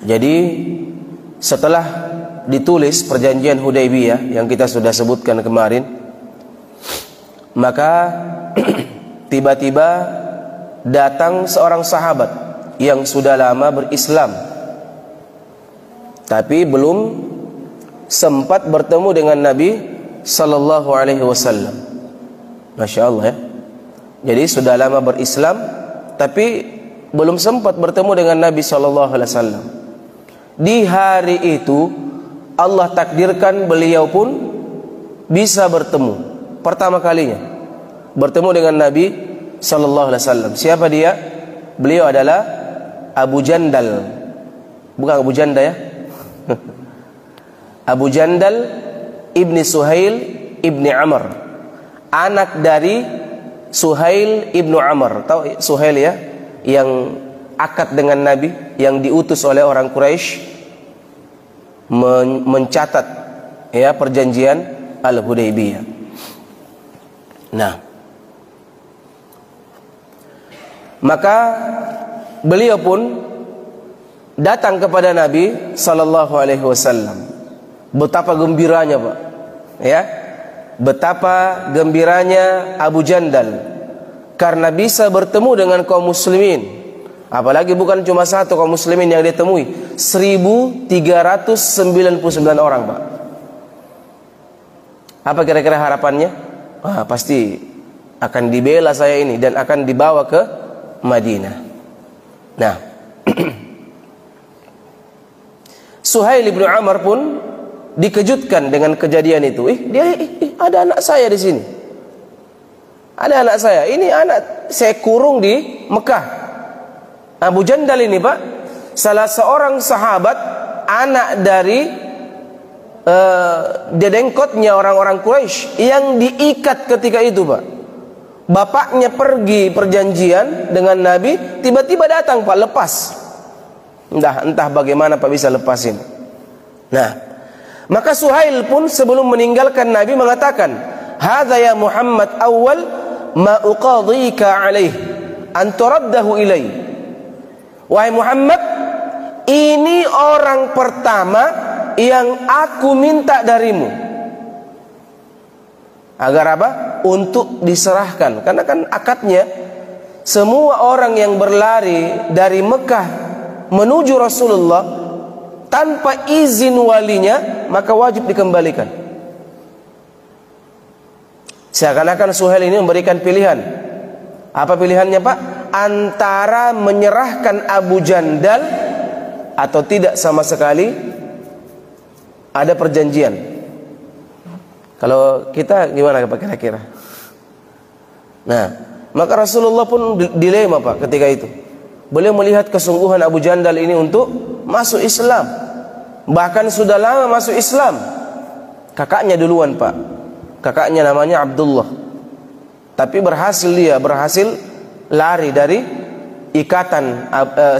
Jadi setelah ditulis perjanjian Hudaybiyah yang kita sudah sebutkan kemarin, maka tiba-tiba datang seorang sahabat yang sudah lama berislam, tapi belum sempat bertemu dengan Nabi sallallahu alaihi wasallam. Masya Allah ya. Jadi sudah lama berislam, tapi belum sempat bertemu dengan Nabi sallallahu alaihi wasallam. Di hari itu Allah takdirkan beliau pun bisa bertemu pertama kalinya, bertemu dengan Nabi sallallahu alaihi wasallam. Siapa dia? Beliau adalah Abu Jandal. Bukan Abu Janda ya. Abu Jandal ibni Suhail ibni Amr, anak dari Suhail ibnu Amr. Tahu Suhail ya, yang akad dengan Nabi, yang diutus oleh orang Quraisy mencatat ya perjanjian Al-Hudaybiyah. Nah, maka beliau pun datang kepada Nabi sallallahu alaihi wasallam. Betapa gembiranya, Pak. Ya. Betapa gembiranya Abu Jandal karena bisa bertemu dengan kaum muslimin. Apalagi bukan cuma satu kaum muslimin yang ditemui, 1399 orang, Pak. Apa kira-kira harapannya? Pasti akan dibela saya ini dan akan dibawa ke Madinah. Nah, Suhail ibnu Amr pun dikejutkan dengan kejadian itu. Ada anak saya di sini. Ada anak saya. Ini anak saya kurung di Mekah. Abu Jandal ini, Pak, salah seorang sahabat, anak dari dedengkotnya orang-orang Quraisy yang diikat ketika itu, Pak. Bapaknya pergi perjanjian dengan Nabi, tiba-tiba datang, Pak, lepas. Entah bagaimana Pak bisa lepas ini. Nah, maka Suhail pun sebelum meninggalkan Nabi mengatakan, "Hadza ya Muhammad awal ma uqadhika alaih an turaddahu ilai." Wahai Muhammad, ini orang pertama yang aku minta darimu. Agar apa? Untuk diserahkan. Karena kan akadnya, semua orang yang berlari dari Mekah menuju Rasulullah tanpa izin walinya, maka wajib dikembalikan. Seakan-akan Suhail ini memberikan pilihan. Apa pilihannya, Pak? Antara menyerahkan Abu Jandal atau tidak sama sekali ada perjanjian. Kalau kita gimana Pak kira-kira? Nah, maka Rasulullah pun dilema, Pak, ketika itu. Beliau melihat kesungguhan Abu Jandal ini untuk masuk Islam. Bahkan sudah lama masuk Islam. Kakaknya duluan, Pak. Kakaknya namanya Abdullah. Tapi berhasil lari dari ikatan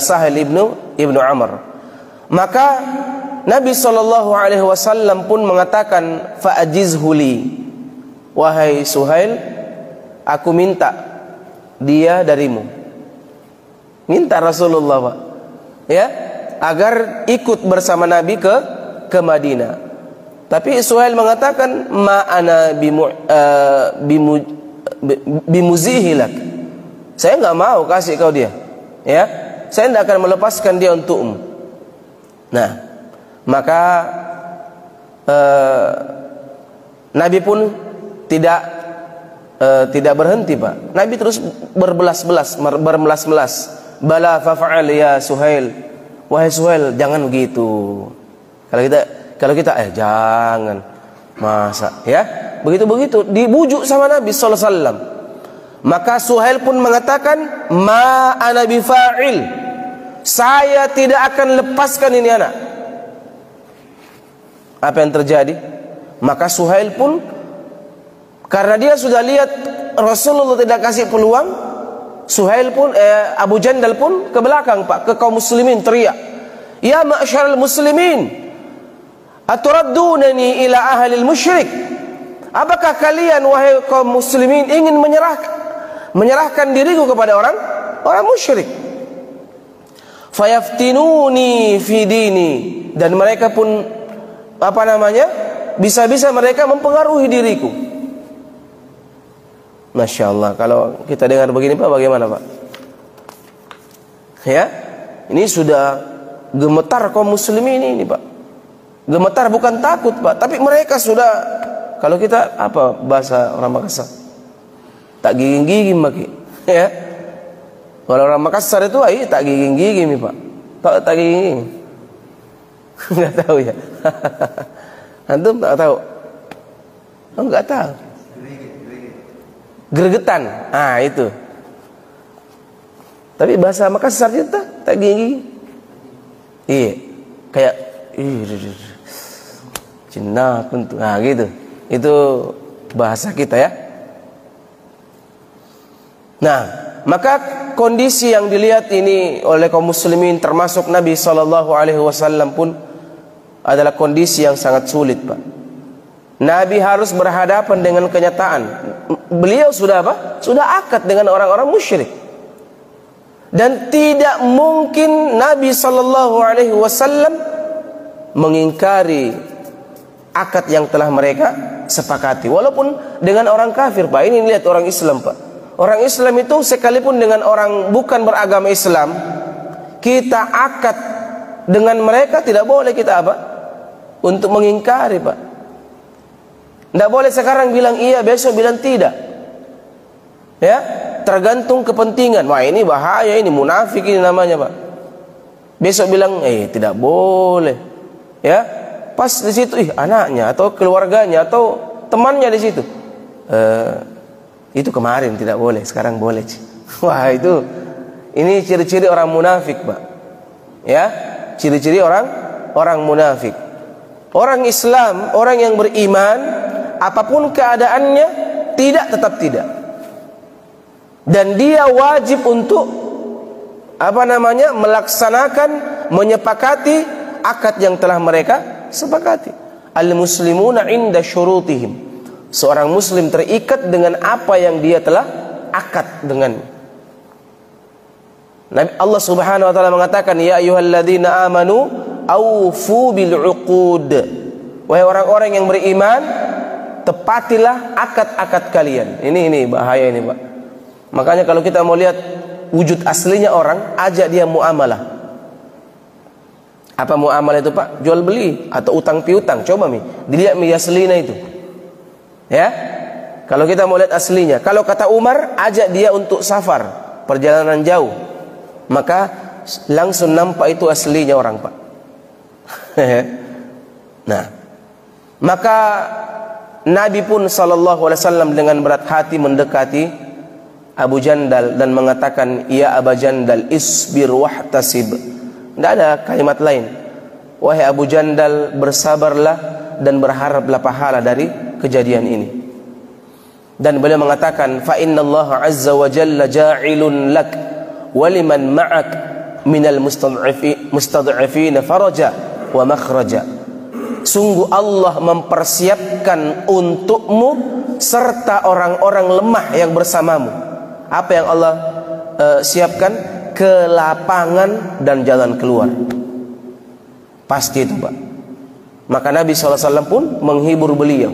Sahal ibnu Amr. Maka Nabi SAW pun mengatakan, fa'ajizhu li, wahai Suhail, aku minta dia darimu. Minta Rasulullah, Pak, ya, agar ikut bersama Nabi ke Madinah. Tapi Suhail mengatakan, ma ana bimuzihilak, saya nggak mau kasih kau dia, ya, saya tidak akan melepaskan dia untukmu. Nah, maka Nabi pun tidak berhenti, Pak. Nabi terus bermelas-melas. Bala fa'al ya Suhail, wahai Suhail, jangan begitu. Kalau kita jangan, masa, ya, begitu dibujuk sama Nabi sallallahu alaihi wasallam. Maka Suhail pun mengatakan, ma ana bifa'il, saya tidak akan lepaskan ini anak. Apa yang terjadi? Maka Suhail pun, karena dia sudah lihat Rasulullah tidak kasih peluang, Suhail pun Abu Jandal pun ke belakang, Pak, ke kaum muslimin teriak, ya ma'syaral muslimin, aturaddunani ila ahlil musyrik. Apakah kalian, wahai kaum muslimin, ingin menyerahkan diriku kepada orang musyrik? Fayaftinuni fi dini, dan mereka pun bisa-bisa mereka mempengaruhi diriku. Masya Allah, kalau kita dengar begini Pak, bagaimana Pak? Ya, ini sudah gemetar kaum muslimin ini Pak. Gemetar bukan takut Pak, tapi mereka sudah, kalau kita apa bahasa orang Makassar, tak giging-giging maki, ya. Kalau orang Makassar itu tak giging-giging nih Pak. Tak giging. Enggak tahu ya. Antum tak tahu? Oh, enggak tahu. Gregetan. Ah, itu. Tapi bahasa Makassar itu tak giging. Iya. Kayak Cina tentu. Nah, gitu. Itu bahasa kita ya. Nah, maka kondisi yang dilihat ini oleh kaum muslimin termasuk Nabi SAW pun adalah kondisi yang sangat sulit Pak. Nabi harus berhadapan dengan kenyataan. Beliau sudah apa? Sudah akad dengan orang-orang musyrik. Dan tidak mungkin Nabi SAW mengingkari akad yang telah mereka sepakati. Walaupun dengan orang kafir Pak. Ini lihat orang Islam Pak. Orang Islam itu sekalipun dengan orang bukan beragama Islam, kita akad dengan mereka tidak boleh kita apa? Untuk mengingkari Pak. Tidak boleh sekarang bilang iya, besok bilang tidak. Ya, tergantung kepentingan. Wah ini bahaya, ini munafik ini namanya Pak. Besok bilang tidak boleh. Ya, pas di situ anaknya atau keluarganya atau temannya di situ. Itu kemarin tidak boleh, sekarang boleh. Wah itu, ini ciri-ciri orang munafik Pak. Ya, ciri-ciri orang munafik. Orang Islam, orang yang beriman, apapun keadaannya tetap tidak. Dan dia wajib untuk melaksanakan, menyepakati akad yang telah mereka sepakati. Al-muslimuna inda syurutihim. Seorang muslim terikat dengan apa yang dia telah akad dengan. Nabi Allah Subhanahu wa taala mengatakan, ya ayyuhalladzina amanu aufu bil uqud. Wahai orang-orang yang beriman, tepatilah akad-akad kalian. Ini bahaya ini, Pak. Makanya kalau kita mau lihat wujud aslinya orang, ajak dia muamalah. Apa muamalah itu, Pak? Jual beli atau utang piutang. Coba dilihat aslinya itu. Ya, kalau kita mau lihat aslinya, kalau kata Umar, ajak dia untuk safar, perjalanan jauh, maka langsung nampak itu aslinya orang Pak. Nah, maka Nabi pun SAW dengan berat hati mendekati Abu Jandal dan mengatakan, ya Abu Jandal, isbir wahtasib. Tidak ada kalimat lain. Wahai Abu Jandal, bersabarlah dan berharaplah pahala dari kejadian ini. Dan beliau mengatakan, fa innallaha azza wa jalla ja'ilun lak wa liman ma'ak minal mustad'ifin faraja wa makhraja. Sungguh Allah mempersiapkan untukmu serta orang-orang lemah yang bersamamu. Apa yang Allah siapkan? Kelapangan dan jalan keluar. Pasti itu, Pak. Maka Nabi SAW pun menghibur beliau.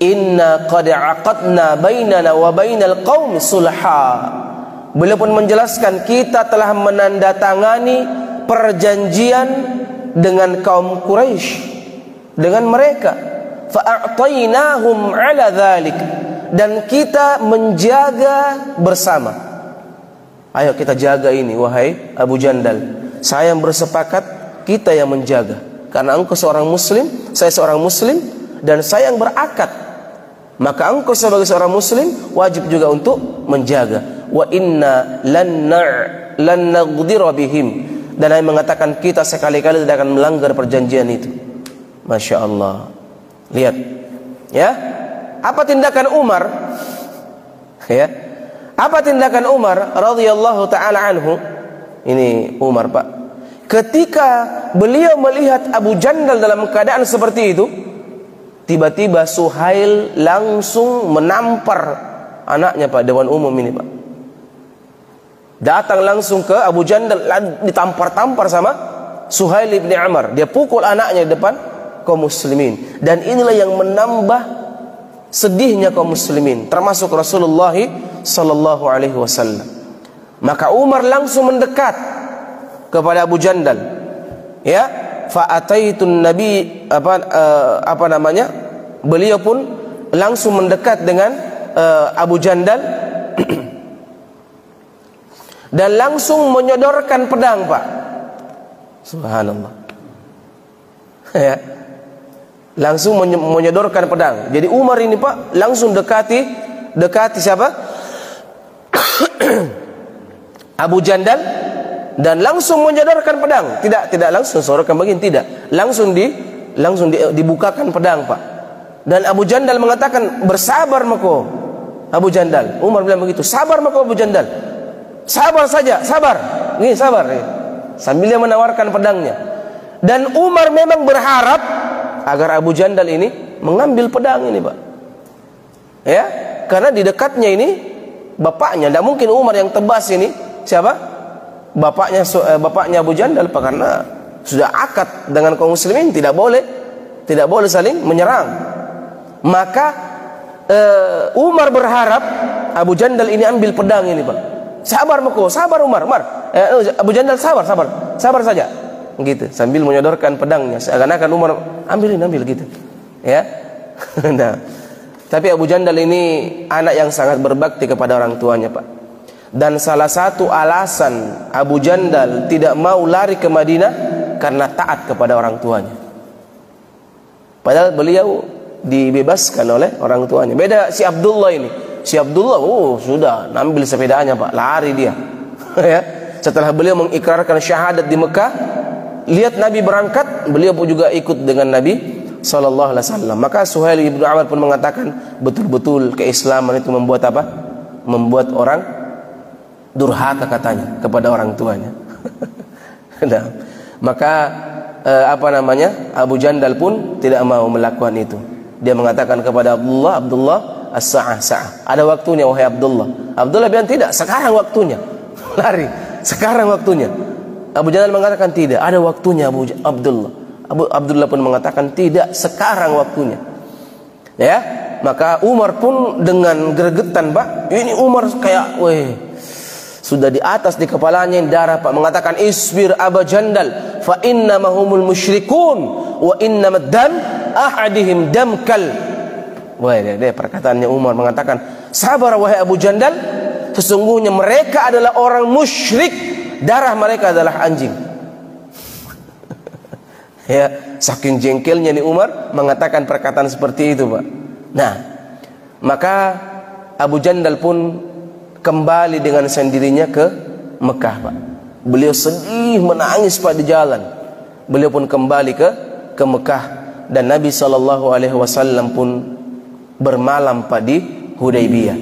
Inna qad aqadna bainana wa bainal qaum sulha. Beliau pun menjelaskan, kita telah menandatangani perjanjian dengan kaum Quraisy, dengan mereka. Fa'atainahum ala dhalik. Dan kita menjaga bersama. Ayo kita jaga ini, wahai Abu Jandal. Saya yang bersepakat, kita yang menjaga. Karena engkau seorang muslim, saya seorang muslim, dan saya yang berakad. Maka engkau sebagai seorang muslim wajib juga untuk menjaga. Wa inna lan naghdira bihim. Dan Nabi mengatakan, kita sekali-kali tidak akan melanggar perjanjian itu. Masya Allah. Lihat, ya, apa tindakan Umar? Ya, apa tindakan Umar radhiyallahu taala anhu? Ini Umar, Pak. Ketika beliau melihat Abu Jandal dalam keadaan seperti itu, tiba-tiba Suhail langsung menampar anaknya, Pak, dewan umum ini, Pak. Datang langsung ke Abu Jandal, ditampar-tampar sama Suhail bin Amr. Dia pukul anaknya di depan kaum muslimin. Dan inilah yang menambah sedihnya kaum muslimin, termasuk Rasulullah sallallahu alaihi wasallam. Maka Umar langsung mendekat kepada Abu Jandal. Ya, fa ataitun nabi beliau pun langsung mendekat dengan Abu Jandal dan langsung menyodorkan pedang, Pak. Subhanallah. Ya. Langsung menyodorkan pedang. Jadi Umar ini, Pak, langsung dekati siapa? Abu Jandal, dan langsung menyodorkan pedang. Tidak langsung sodorkan begini, tidak. Langsung dibukakan pedang, Pak. Dan Abu Jandal mengatakan, "Bersabar mako, Abu Jandal." Umar bilang begitu, "Sabar mako Abu Jandal. Sabar saja, sabar. Nih, sabar." Sambil dia menawarkan pedangnya. Dan Umar memang berharap agar Abu Jandal ini mengambil pedang ini, Pak. Ya, karena di dekatnya ini bapaknya. Tidak mungkin Umar yang tebas ini. Siapa? Bapaknya Abu Jandal, Pak, karena sudah akad dengan kaum muslimin, tidak boleh saling menyerang. Maka Umar berharap Abu Jandal ini ambil pedang ini, Pak. Sabar mako, sabar Umar. Abu Jandal sabar saja. Gitu, sambil menyodorkan pedangnya. Seakan-akan Umar ambil gitu. Ya. Nah, tapi Abu Jandal ini anak yang sangat berbakti kepada orang tuanya, Pak. Dan salah satu alasan Abu Jandal tidak mau lari ke Madinah karena taat kepada orang tuanya. Padahal beliau dibebaskan oleh orang tuanya. Beda si Abdullah ini. Si Abdullah, sudah ambil sepedanya, Pak, lari dia. Ya. Setelah beliau mengikrarkan syahadat di Mekah, lihat Nabi berangkat, beliau pun juga ikut dengan Nabi sallallahu alaihi wasallam. Maka Suhail bin Amr pun mengatakan, betul-betul keislaman itu membuat apa? Membuat orang durhaka, katanya, kepada orang tuanya. Nah, maka Abu Jandal pun tidak mau melakukan itu. Dia mengatakan kepada Abdullah, as-sa'ah, sa'ah. Ada waktunya, wahai Abdullah. Abdullah bilang, tidak, sekarang waktunya. Lari, sekarang waktunya. Abu Jandal mengatakan, tidak, ada waktunya, Abdullah. Abdullah pun mengatakan, tidak, sekarang waktunya. Ya, maka Umar pun dengan gregetan, Pak. Ini Umar kayak, sudah di atas di kepalanya darah, Pak, mengatakan, "Isbir Abu Jandal, fa inna mahumul musyrikun wa inna dam ahadihim damkal." Dia perkataannya Umar mengatakan, "Sabar wahai Abu Jandal, sesungguhnya mereka adalah orang musyrik, darah mereka adalah anjing." Ya, saking jengkelnya nih Umar mengatakan perkataan seperti itu, Pak. Nah, maka Abu Jandal pun kembali dengan sendirinya ke Mekah, Pak. Beliau sedih menangis, Pak, di jalan. Beliau pun kembali ke Mekah, dan Nabi sallallahu alaihi wasallam pun bermalam, Pak, di Hudaybiyah.